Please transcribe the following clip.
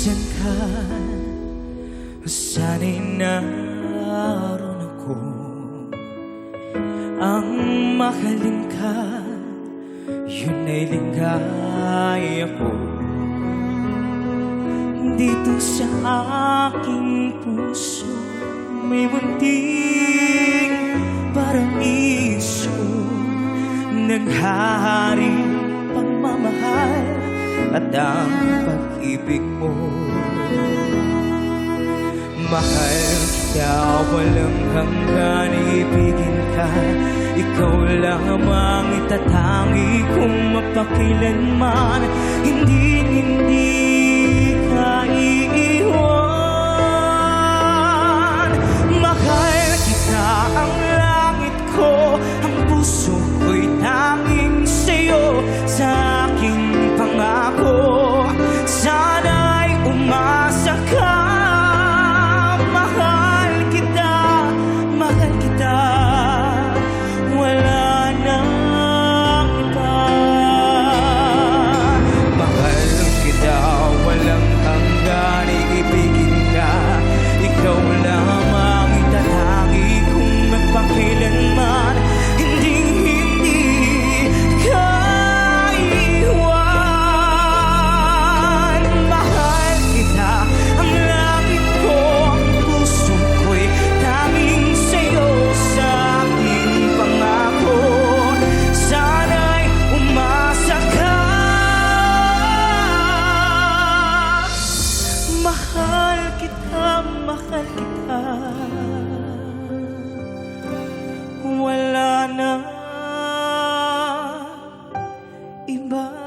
Nandyan ka, sana'y naroon ako. Ang mahalin ka, yun ay ligaya ko. Dito sa aking puso may munting paraiso, naghahari pagmamahal at ang pag-ibig mo. Mahal kita, walang hanggan, ibigin ka. Ikaw lamang itatangi kong mapakilanman. Hindi ka iiwan. Mahal kita, ang langit ko, ang puso ko'y tanging sa'yo. Sa aking pangako, sana'y umasa ka. Mahal kita, wala nang iba. Mahal kita, walang hanggan, iibigin ka. Ikaw lamang itatangi kung magpakilanman. Hindi ka iwan. Mahal kita, ang langit ko, ang puso ko'y tanging sa'yo. Sa aking pangako, sana'y umasa ka. Mahal kita, wala na iba.